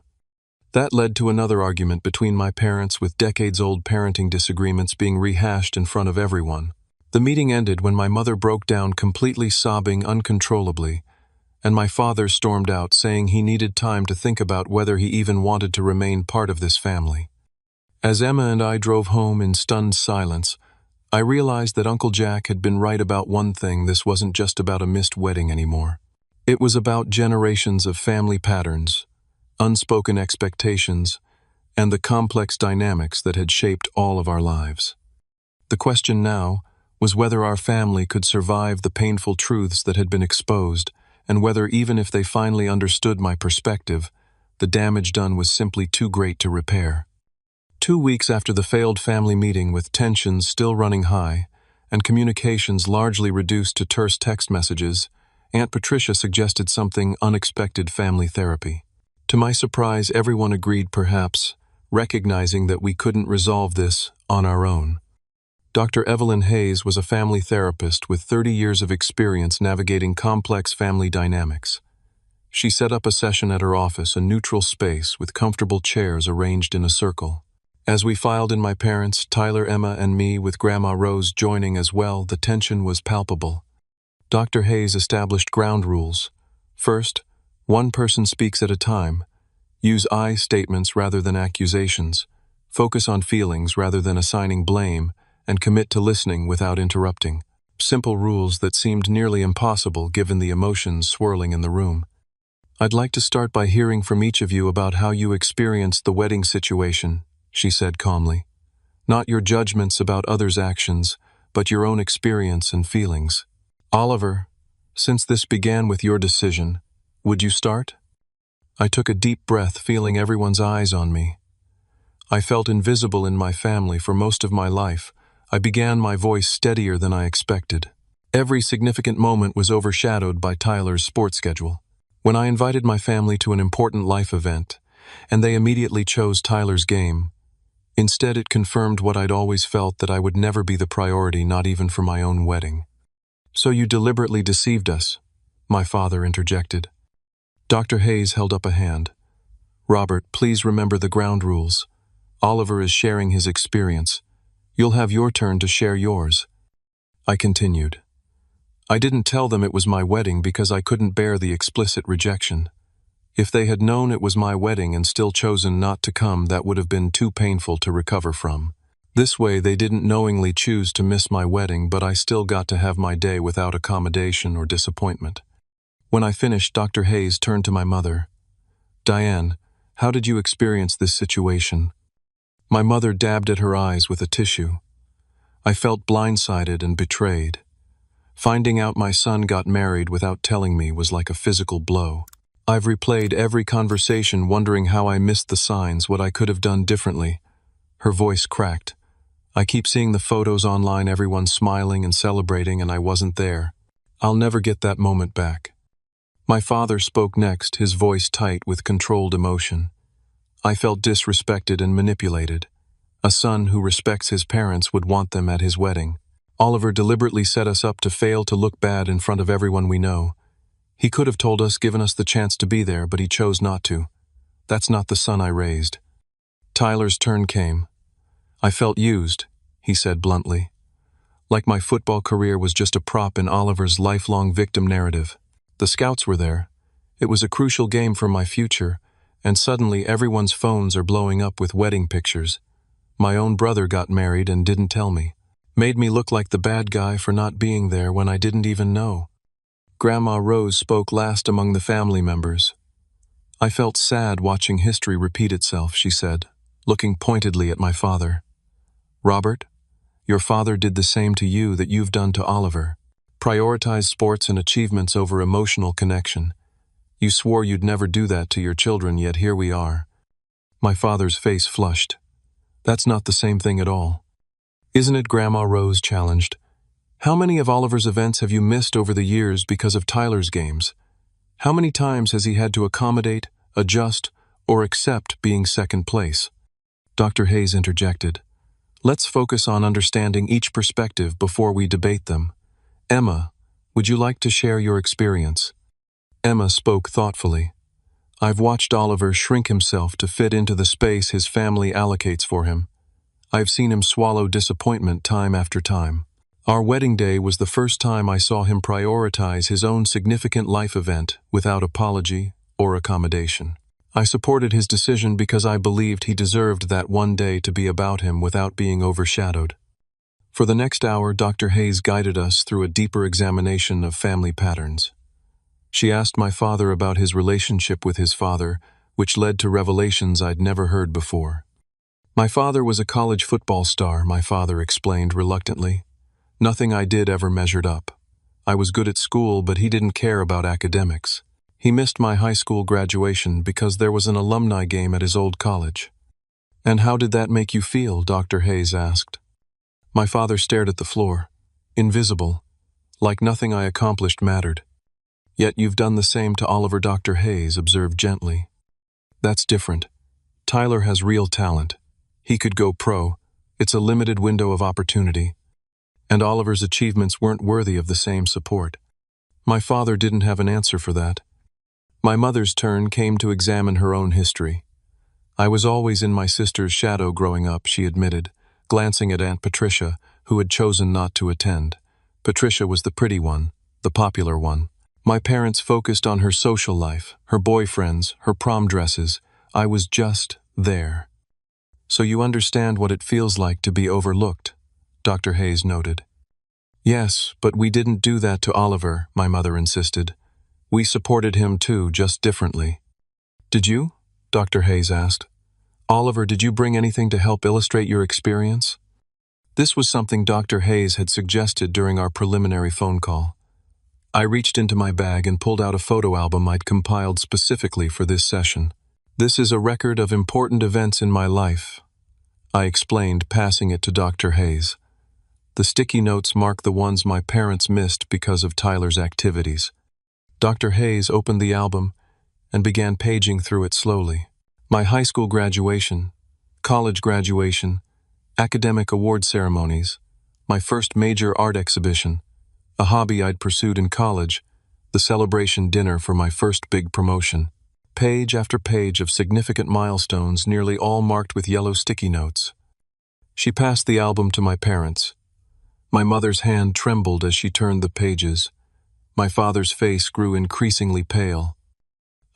That led to another argument between my parents, with decades-old parenting disagreements being rehashed in front of everyone. The meeting ended when my mother broke down, completely sobbing uncontrollably, and my father stormed out, saying he needed time to think about whether he even wanted to remain part of this family. As Emma and I drove home in stunned silence, I realized that Uncle Jack had been right about one thing: this wasn't just about a missed wedding anymore. It was about generations of family patterns, unspoken expectations, and the complex dynamics that had shaped all of our lives. The question now was whether our family could survive the painful truths that had been exposed, and whether, even if they finally understood my perspective, the damage done was simply too great to repair. 2 weeks after the failed family meeting, with tensions still running high and communications largely reduced to terse text messages, Aunt Patricia suggested something unexpected: family therapy. To my surprise, everyone agreed, perhaps recognizing that we couldn't resolve this on our own. Dr. Evelyn Hayes was a family therapist with 30 years of experience navigating complex family dynamics. She set up a session at her office, a neutral space with comfortable chairs arranged in a circle. As we filed in, my parents, Tyler, Emma, and me, with Grandma Rose joining as well, the tension was palpable. Dr. Hayes established ground rules. First, one person speaks at a time. Use I statements rather than accusations. Focus on feelings rather than assigning blame, and commit to listening without interrupting. Simple rules that seemed nearly impossible given the emotions swirling in the room. "I'd like to start by hearing from each of you about how you experienced the wedding situation," she said calmly. "Not your judgments about others' actions, but your own experience and feelings. Oliver, since this began with your decision, would you start?" I took a deep breath, feeling everyone's eyes on me. I felt invisible in my family for most of my life. I began, my voice steadier than I expected. Every significant moment was overshadowed by Tyler's sports schedule. When I invited my family to an important life event, and they immediately chose Tyler's game, instead it confirmed what I'd always felt: that I would never be the priority, not even for my own wedding. "So you deliberately deceived us," my father interjected. Dr. Hayes held up a hand. "Robert, please remember the ground rules. Oliver is sharing his experience. You'll have your turn to share yours." I continued. "I didn't tell them it was my wedding because I couldn't bear the explicit rejection. If they had known it was my wedding and still chosen not to come, that would have been too painful to recover from. This way they didn't knowingly choose to miss my wedding, but I still got to have my day without accommodation or disappointment. When I finished, Dr. Hayes turned to my mother. "Diane, how did you experience this situation?" My mother dabbed at her eyes with a tissue. I felt blindsided and betrayed. Finding out my son got married without telling me was like a physical blow. I've replayed every conversation wondering how I missed the signs, what I could have done differently. Her voice cracked. I keep seeing the photos online, everyone smiling and celebrating, and I wasn't there. I'll never get that moment back. My father spoke next, his voice tight with controlled emotion. I felt disrespected and manipulated. A son who respects his parents would want them at his wedding. Oliver deliberately set us up to fail, to look bad in front of everyone we know. He could have told us, given us the chance to be there, but he chose not to. That's not the son I raised. Tyler's turn came. I felt used, he said bluntly. Like my football career was just a prop in Oliver's lifelong victim narrative. The scouts were there. It was a crucial game for my future, and suddenly everyone's phones are blowing up with wedding pictures. My own brother got married and didn't tell me. Made me look like the bad guy for not being there when I didn't even know. Grandma Rose spoke last among the family members. I felt sad watching history repeat itself, she said, looking pointedly at my father. Robert, your father did the same to you that you've done to Oliver. Prioritized sports and achievements over emotional connection. You swore you'd never do that to your children, yet here we are. My father's face flushed. That's not the same thing at all. Isn't it? Grandma Rose challenged. How many of Oliver's events have you missed over the years because of Tyler's games? How many times has he had to accommodate, adjust, or accept being second place? Dr. Hayes interjected. Let's focus on understanding each perspective before we debate them. Emma, would you like to share your experience? Emma spoke thoughtfully. I've watched Oliver shrink himself to fit into the space his family allocates for him. I've seen him swallow disappointment time after time. Our wedding day was the first time I saw him prioritize his own significant life event without apology or accommodation. I supported his decision because I believed he deserved that one day to be about him without being overshadowed. For the next hour, Dr. Hayes guided us through a deeper examination of family patterns. She asked my father about his relationship with his father, which led to revelations I'd never heard before. My father was a college football star, my father explained reluctantly. Nothing I did ever measured up. I was good at school, but he didn't care about academics. He missed my high school graduation because there was an alumni game at his old college. And how did that make you feel? Dr. Hayes asked. My father stared at the floor, invisible, like nothing I accomplished mattered. Yet you've done the same to Oliver, Dr. Hayes observed gently. That's different. Tyler has real talent. He could go pro. It's a limited window of opportunity. And Oliver's achievements weren't worthy of the same support. My father didn't have an answer for that. My mother's turn came to examine her own history. I was always in my sister's shadow growing up, she admitted, glancing at Aunt Patricia, who had chosen not to attend. Patricia was the pretty one, the popular one. My parents focused on her social life, her boyfriends, her prom dresses. I was just there. So you understand what it feels like to be overlooked, Dr. Hayes noted. Yes, but we didn't do that to Oliver, my mother insisted. We supported him too, just differently. Did you? Dr. Hayes asked. Oliver, did you bring anything to help illustrate your experience? This was something Dr. Hayes had suggested during our preliminary phone call. I reached into my bag and pulled out a photo album I'd compiled specifically for this session. This is a record of important events in my life, I explained, passing it to Dr. Hayes. The sticky notes mark the ones my parents missed because of Tyler's activities. Dr. Hayes opened the album and began paging through it slowly. My high school graduation, college graduation, academic award ceremonies, my first major art exhibition, a hobby I'd pursued in college, the celebration dinner for my first big promotion. Page after page of significant milestones, nearly all marked with yellow sticky notes. She passed the album to my parents. My mother's hand trembled as she turned the pages. My father's face grew increasingly pale.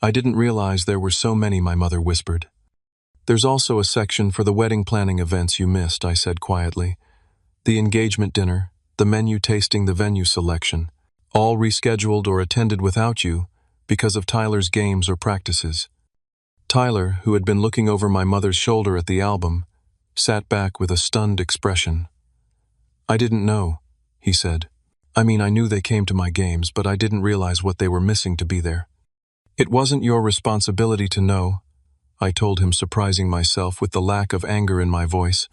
I didn't realize there were so many, my mother whispered. There's also a section for the wedding planning events you missed, I said quietly. The engagement dinner, the menu tasting, the venue selection, all rescheduled or attended without you because of Tyler's games or practices. Tyler, who had been looking over my mother's shoulder at the album, sat back with a stunned expression. I didn't know, he said. I mean, I knew they came to my games, but I didn't realize what they were missing to be there. It wasn't your responsibility to know, I told him, surprising myself with the lack of anger in my voice.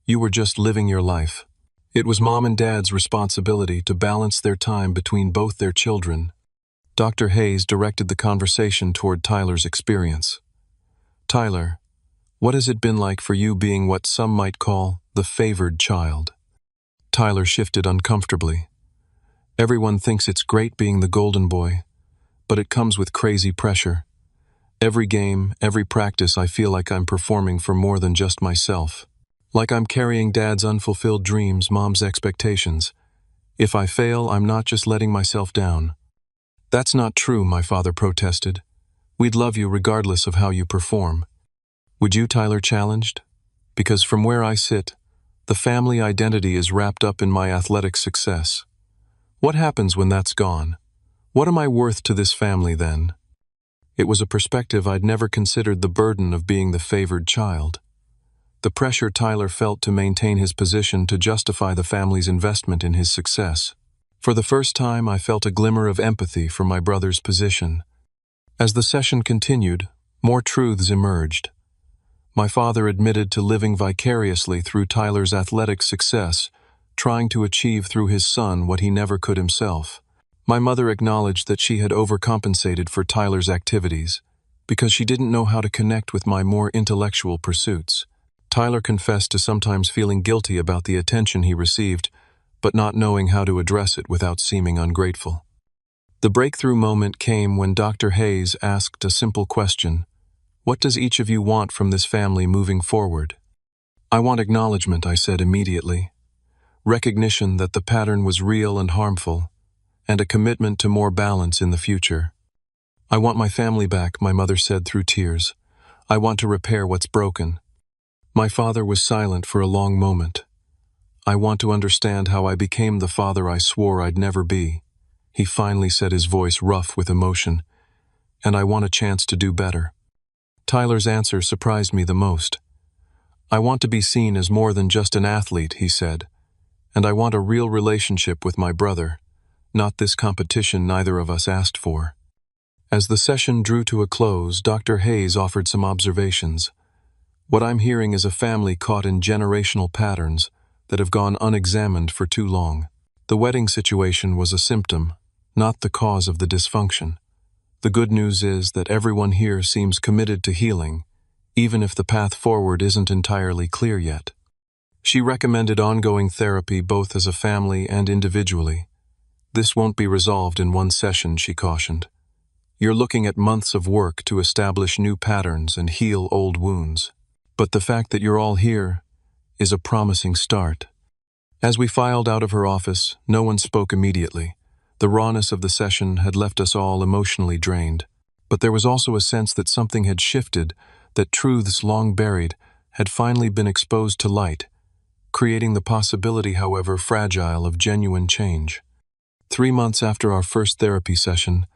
You were just living your life. It was Mom and Dad's responsibility to balance their time between both their children. Dr. Hayes directed the conversation toward Tyler's experience. Tyler, what has it been like for you being what some might call the favored child? Tyler shifted uncomfortably. Everyone thinks it's great being the golden boy, but it comes with crazy pressure. Every game, every practice, I feel like I'm performing for more than just myself. Like I'm carrying Dad's unfulfilled dreams, Mom's expectations. If I fail, I'm not just letting myself down. That's not true, my father protested. We'd love you regardless of how you perform. Would you, Tyler challenged? Because from where I sit, the family identity is wrapped up in my athletic success. What happens when that's gone? What am I worth to this family then? It was a perspective I'd never considered, the burden of being the favored child. The pressure Tyler felt to maintain his position, to justify the family's investment in his success. For the first time, I felt a glimmer of empathy for my brother's position. As the session continued, more truths emerged. My father admitted to living vicariously through Tyler's athletic success, trying to achieve through his son what he never could himself. My mother acknowledged that she had overcompensated for Tyler's activities because she didn't know how to connect with my more intellectual pursuits. Tyler confessed to sometimes feeling guilty about the attention he received, but not knowing how to address it without seeming ungrateful. The breakthrough moment came when Dr. Hayes asked a simple question. What does each of you want from this family moving forward? I want acknowledgement, I said immediately. Recognition that the pattern was real and harmful, and a commitment to more balance in the future. I want my family back, my mother said through tears. I want to repair what's broken. My father was silent for a long moment. I want to understand how I became the father I swore I'd never be. He finally said, his voice rough with emotion. And I want a chance to do better. Tyler's answer surprised me the most. I want to be seen as more than just an athlete, he said. And I want a real relationship with my brother, not this competition neither of us asked for. As the session drew to a close, Dr. Hayes offered some observations. What I'm hearing is a family caught in generational patterns that have gone unexamined for too long. The wedding situation was a symptom, not the cause of the dysfunction. The good news is that everyone here seems committed to healing, even if the path forward isn't entirely clear yet. She recommended ongoing therapy both as a family and individually. This won't be resolved in one session, she cautioned. You're looking at months of work to establish new patterns and heal old wounds. But the fact that you're all here is a promising start. As we filed out of her office, no one spoke immediately. The rawness of the session had left us all emotionally drained. But there was also a sense that something had shifted, that truths long buried had finally been exposed to light, creating the possibility, however fragile, of genuine change. 3 months after our first therapy session,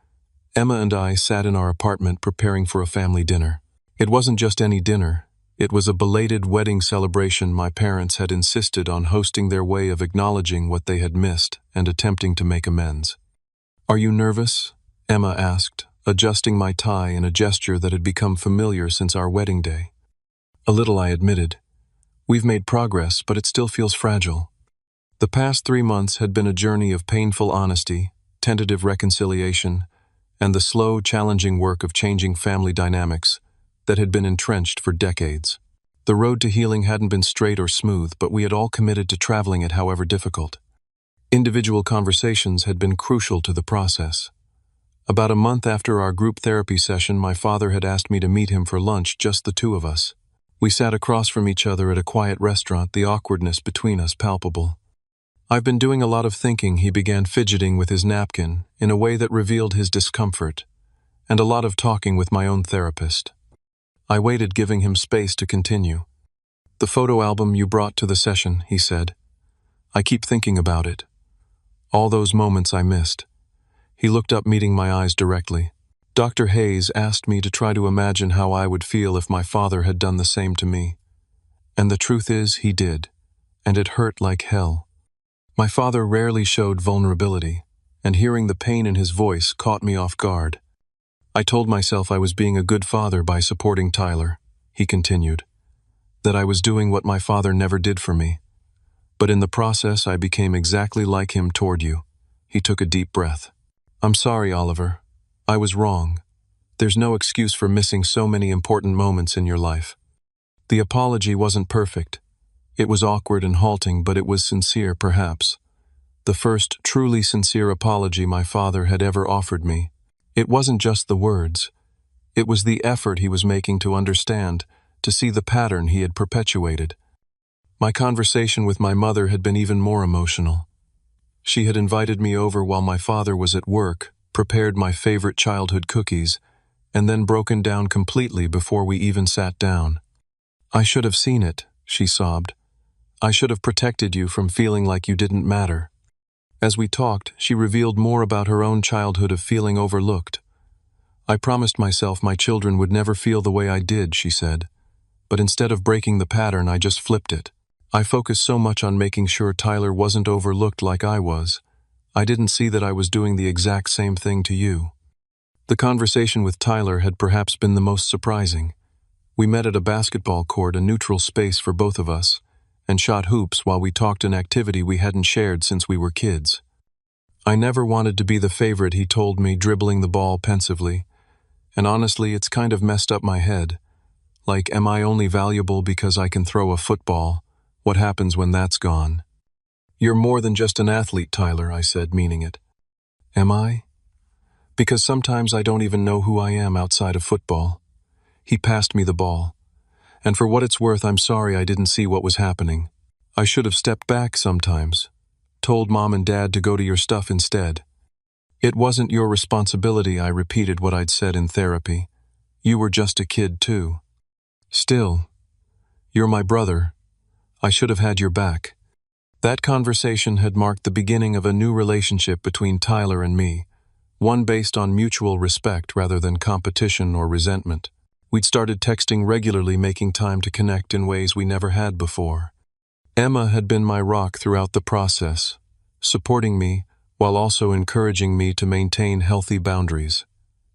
Emma and I sat in our apartment preparing for a family dinner. It wasn't just any dinner. It was a belated wedding celebration my parents had insisted on hosting, their way of acknowledging what they had missed and attempting to make amends. Are you nervous? Emma asked, adjusting my tie in a gesture that had become familiar since our wedding day. A little, I admitted. We've made progress, but it still feels fragile. The past 3 months had been a journey of painful honesty, tentative reconciliation, and the slow, challenging work of changing family dynamics that had been entrenched for decades. The road to healing hadn't been straight or smooth, but we had all committed to traveling it, however difficult. Individual conversations had been crucial to the process. About a month after our group therapy session, my father had asked me to meet him for lunch, just the two of us. We sat across from each other at a quiet restaurant, the awkwardness between us palpable. I've been doing a lot of thinking, he began, fidgeting with his napkin in a way that revealed his discomfort, and a lot of talking with my own therapist. I waited, giving him space to continue. "The photo album you brought to the session," he said. "I keep thinking about it. All those moments I missed." He looked up, meeting my eyes directly. "Dr. Hayes asked me to try to imagine how I would feel if my father had done the same to me. And the truth is, he did. And it hurt like hell. My father rarely showed vulnerability, and hearing the pain in his voice caught me off guard. I told myself I was being a good father by supporting Tyler," he continued, "that I was doing what my father never did for me. But in the process, I became exactly like him toward you." He took a deep breath. "I'm sorry, Oliver. I was wrong. There's no excuse for missing so many important moments in your life." The apology wasn't perfect. It was awkward and halting, but it was sincere, perhaps. The first truly sincere apology my father had ever offered me. It wasn't just the words. It was the effort he was making to understand, to see the pattern he had perpetuated. My conversation with my mother had been even more emotional. She had invited me over while my father was at work, prepared my favorite childhood cookies, and then broken down completely before we even sat down. "I should have seen it," she sobbed. "I should have protected you from feeling like you didn't matter." As we talked, she revealed more about her own childhood of feeling overlooked. "I promised myself my children would never feel the way I did," she said. "But instead of breaking the pattern, I just flipped it. I focused so much on making sure Tyler wasn't overlooked like I was. I didn't see that I was doing the exact same thing to you." The conversation with Tyler had perhaps been the most surprising. We met at a basketball court, a neutral space for both of us, and shot hoops while we talked an activity we hadn't shared since we were kids. "I never wanted to be the favorite," he told me, dribbling the ball pensively. "And honestly, it's kind of messed up my head. Like, am I only valuable because I can throw a football? What happens when that's gone?" "You're more than just an athlete, Tyler," I said, meaning it. "Am I? Because sometimes I don't even know who I am outside of football." He passed me the ball. "And for what it's worth, I'm sorry I didn't see what was happening. I should have stepped back sometimes. Told Mom and Dad to go to your stuff instead." "It wasn't your responsibility," I repeated what I'd said in therapy. "You were just a kid too." "Still, you're my brother. I should have had your back." That conversation had marked the beginning of a new relationship between Tyler and me, one based on mutual respect rather than competition or resentment. We'd started texting regularly, making time to connect in ways we never had before. Emma had been my rock throughout the process, supporting me while also encouraging me to maintain healthy boundaries.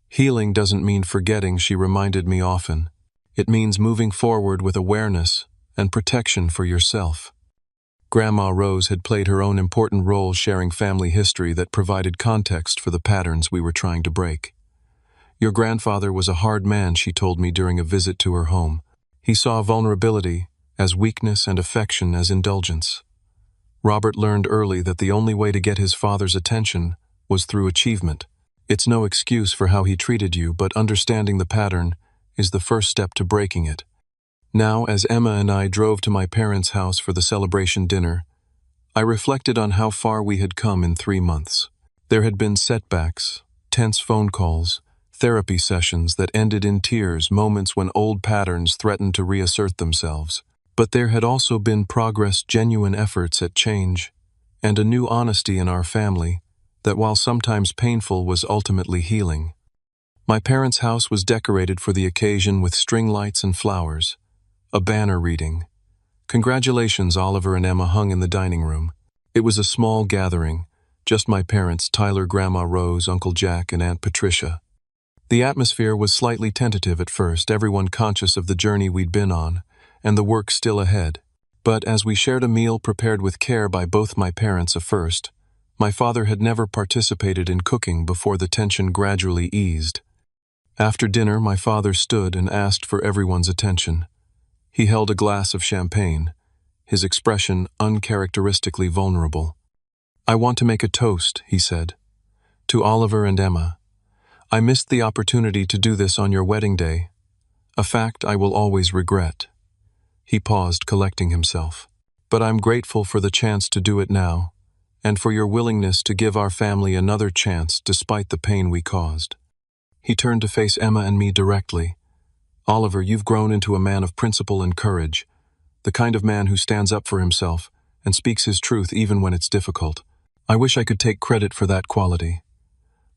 "Healing doesn't mean forgetting," she reminded me often. "It means moving forward with awareness and protection for yourself." Grandma Rose had played her own important role, sharing family history that provided context for the patterns we were trying to break. "Your grandfather was a hard man," she told me during a visit to her home. "He saw vulnerability as weakness and affection as indulgence. Robert learned early that the only way to get his father's attention was through achievement. It's no excuse for how he treated you, but understanding the pattern is the first step to breaking it." Now, as Emma and I drove to my parents' house for the celebration dinner, I reflected on how far we had come in 3 months. There had been setbacks, tense phone calls, therapy sessions that ended in tears, moments when old patterns threatened to reassert themselves. But there had also been progress, genuine efforts at change, and a new honesty in our family that, while sometimes painful, was ultimately healing. My parents' house was decorated for the occasion with string lights and flowers. A banner reading, "Congratulations, Oliver and Emma," hung in the dining room. It was a small gathering, just my parents, Tyler, Grandma Rose, Uncle Jack, and Aunt Patricia. The atmosphere was slightly tentative at first, everyone conscious of the journey we'd been on, and the work still ahead. But as we shared a meal prepared with care by both my parents, a first, my father had never participated in cooking before, the tension gradually eased. After dinner, my father stood and asked for everyone's attention. He held a glass of champagne, his expression uncharacteristically vulnerable. "I want to make a toast," he said, "to Oliver and Emma. I missed the opportunity to do this on your wedding day, a fact I will always regret." He paused, collecting himself. "But I'm grateful for the chance to do it now, and for your willingness to give our family another chance despite the pain we caused." He turned to face Emma and me directly. Oliver, you've grown into a man of principle and courage, the kind of man who stands up for himself and speaks his truth even when it's difficult. I wish I could take credit for that quality.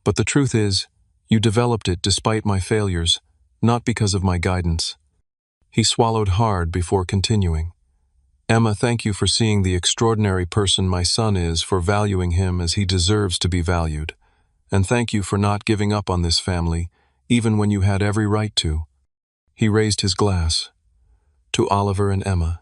But the truth is, you developed it despite my failures, not because of my guidance. He swallowed hard before continuing. Emma, thank you for seeing the extraordinary person my son is, for valuing him as he deserves to be valued. And thank you for not giving up on this family, even when you had every right to. He raised his glass. To Oliver and Emma.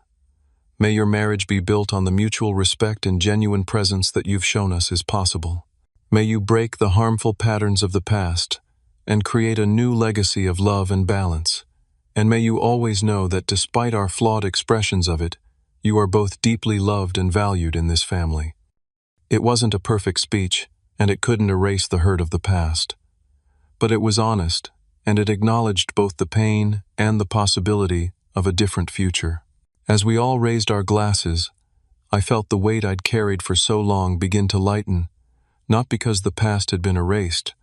May your marriage be built on the mutual respect and genuine presence that you've shown us is possible. May you break the harmful patterns of the past and create a new legacy of love and balance. And may you always know that despite our flawed expressions of it, you are both deeply loved and valued in this family. It wasn't a perfect speech, and it couldn't erase the hurt of the past. But it was honest, and it acknowledged both the pain and the possibility of a different future. As we all raised our glasses, I felt the weight I'd carried for so long begin to lighten, not because the past had been erased,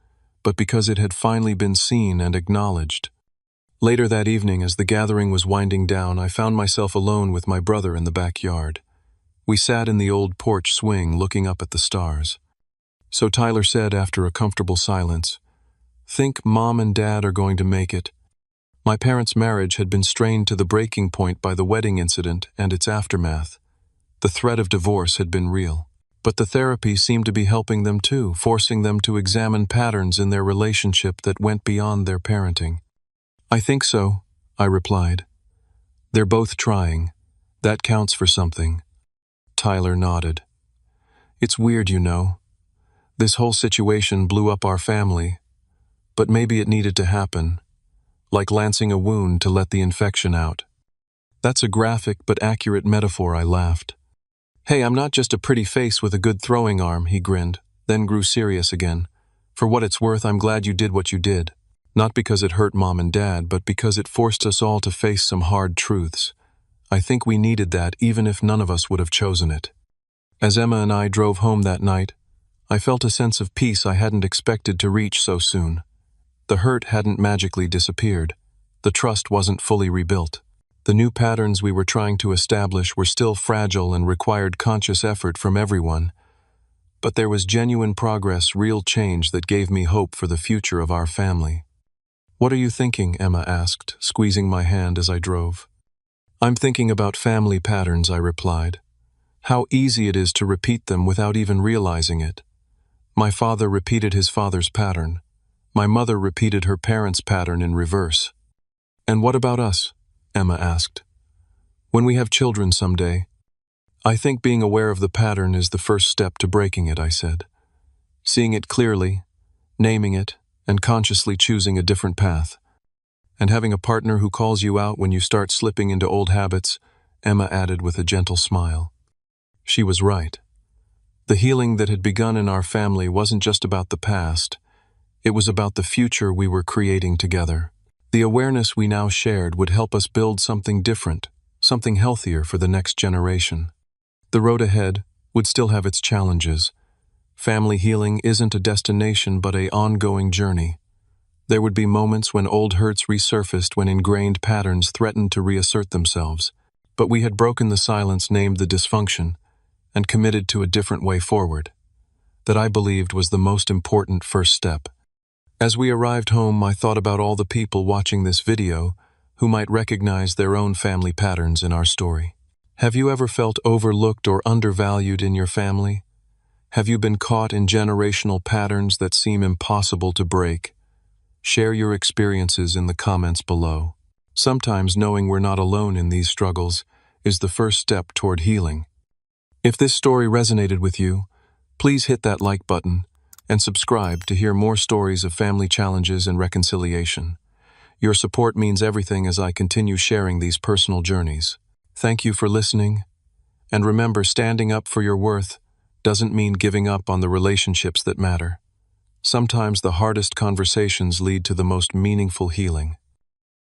but because it had finally been seen and acknowledged. Later that evening, as the gathering was winding down, I found myself alone with my brother in the backyard. We sat in the old porch swing looking up at the stars. So Tyler said after a comfortable silence, "Think Mom and Dad are going to make it." My parents' marriage had been strained to the breaking point by the wedding incident and its aftermath. The threat of divorce had been real. But the therapy seemed to be helping them too, forcing them to examine patterns in their relationship that went beyond their parenting. "I think so," I replied. "They're both trying. That counts for something." Tyler nodded. "It's weird, you know. This whole situation blew up our family, but maybe it needed to happen, like lancing a wound to let the infection out." "That's a graphic but accurate metaphor," I laughed. "Hey, I'm not just a pretty face with a good throwing arm," he grinned, then grew serious again. "For what it's worth, I'm glad you did what you did. Not because it hurt Mom and Dad, but because it forced us all to face some hard truths. I think we needed that, even if none of us would have chosen it." As Emma and I drove home that night, I felt a sense of peace I hadn't expected to reach so soon. The hurt hadn't magically disappeared. The trust wasn't fully rebuilt. The new patterns we were trying to establish were still fragile and required conscious effort from everyone. But there was genuine progress, real change that gave me hope for the future of our family. "What are you thinking?" Emma asked, squeezing my hand as I drove. "I'm thinking about family patterns," I replied. "How easy it is to repeat them without even realizing it. My father repeated his father's pattern. My mother repeated her parents' pattern in reverse." "And what about us?" Emma asked. "When we have children someday?" "I think being aware of the pattern is the first step to breaking it," I said. "Seeing it clearly, naming it, and consciously choosing a different path. And having a partner who calls you out when you start slipping into old habits," Emma added with a gentle smile. She was right. The healing that had begun in our family wasn't just about the past. It was about the future we were creating together. The awareness we now shared would help us build something different, something healthier for the next generation. The road ahead would still have its challenges. Family healing isn't a destination but an ongoing journey. There would be moments when old hurts resurfaced, when ingrained patterns threatened to reassert themselves. But we had broken the silence, named the dysfunction, and committed to a different way forward. That, I believed, was the most important first step. As we arrived home, I thought about all the people watching this video who might recognize their own family patterns in our story. Have you ever felt overlooked or undervalued in your family? Have you been caught in generational patterns that seem impossible to break? Share your experiences in the comments below. Sometimes knowing we're not alone in these struggles is the first step toward healing. If this story resonated with you, please hit that like button and subscribe to hear more stories of family challenges and reconciliation. Your support means everything as I continue sharing these personal journeys. Thank you for listening, and remember, standing up for your worth doesn't mean giving up on the relationships that matter. Sometimes the hardest conversations lead to the most meaningful healing.